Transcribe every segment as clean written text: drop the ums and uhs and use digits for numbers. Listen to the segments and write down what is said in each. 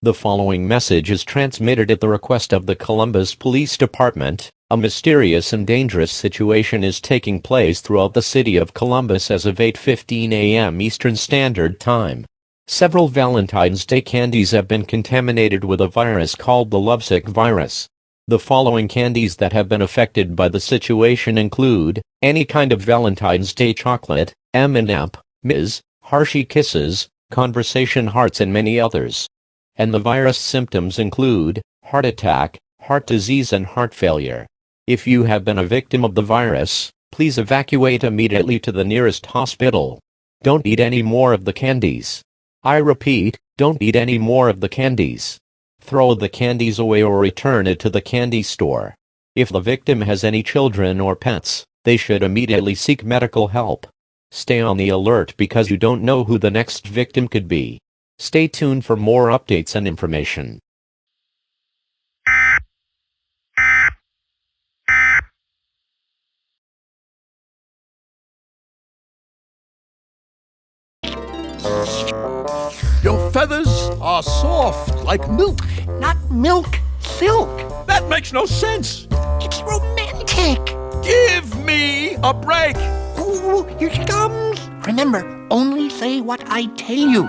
The following message is transmitted at the request of the Columbus Police Department. A mysterious and dangerous situation is taking place throughout the city of Columbus as of 8:15 a.m. Eastern Standard Time. Several Valentine's Day candies have been contaminated with a virus called the Lovesick virus. The following candies that have been affected by the situation include any kind of Valentine's Day chocolate, M&M, Ms., Hershey Kisses, Conversation Hearts and many others. And the virus symptoms include heart attack, heart disease and heart failure. If you have been a victim of the virus, please evacuate immediately to the nearest hospital. Don't eat any more of the candies. I repeat, don't eat any more of the candies. Throw the candies away or return it to the candy store. If the victim has any children or pets, they should immediately seek medical help. Stay on the alert because you don't know who the next victim could be. Stay tuned for more updates and information. Your feathers are soft like milk. Not milk, silk. That makes no sense. It's romantic. Give me a break. Ooh, here she comes. Remember, only say what I tell you.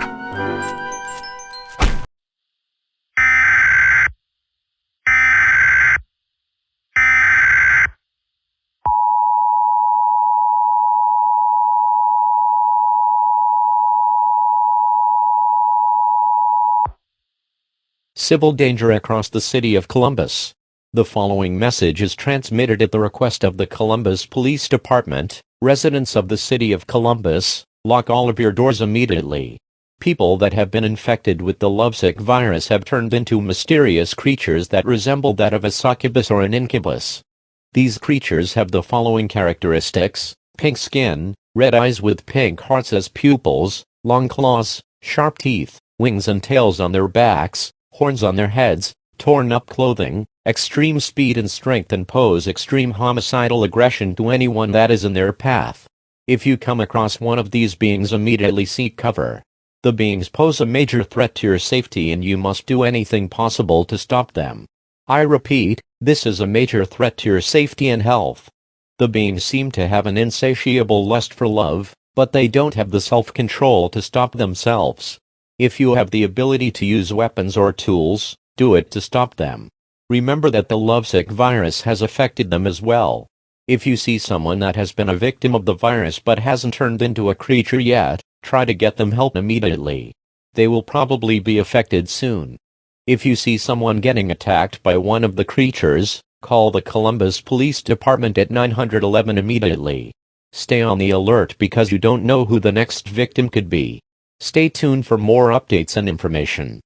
Civil danger across the city of Columbus. The following message is transmitted at the request of the Columbus Police Department. Residents of the city of Columbus, lock all of your doors immediately. People that have been infected with the Lovesick virus have turned into mysterious creatures that resemble that of a succubus or an incubus. These creatures have the following characteristics: pink skin, red eyes with pink hearts as pupils, long claws, sharp teeth, wings and tails on their backs, horns on their heads, torn-up clothing, extreme speed and strength, and pose extreme homicidal aggression to anyone that is in their path. If you come across one of these beings, immediately seek cover. The beings pose a major threat to your safety and you must do anything possible to stop them. I repeat, this is a major threat to your safety and health. The beings seem to have an insatiable lust for love, but they don't have the self-control to stop themselves. If you have the ability to use weapons or tools, do it to stop them. Remember that the Lovesick virus has affected them as well. If you see someone that has been a victim of the virus but hasn't turned into a creature yet, try to get them help immediately. They will probably be affected soon. If you see someone getting attacked by one of the creatures, call the Columbus Police Department at 911 immediately. Stay on the alert because you don't know who the next victim could be. Stay tuned for more updates and information.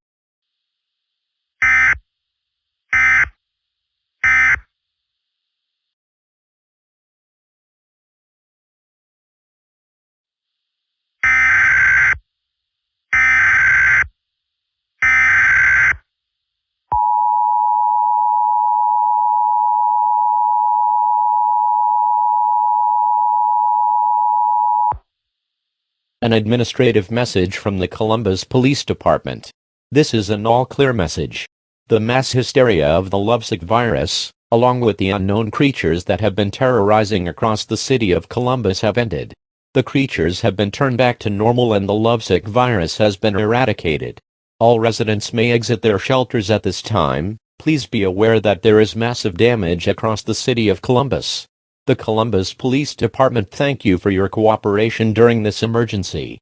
An administrative message from the Columbus Police Department. This is an all-clear message. The mass hysteria of the Lovesick virus, along with the unknown creatures that have been terrorizing across the city of Columbus, have ended. The creatures have been turned back to normal and the Lovesick virus has been eradicated. All residents may exit their shelters at this time. Please be aware that there is massive damage across the city of Columbus. The Columbus Police Department thank you for your cooperation during this emergency.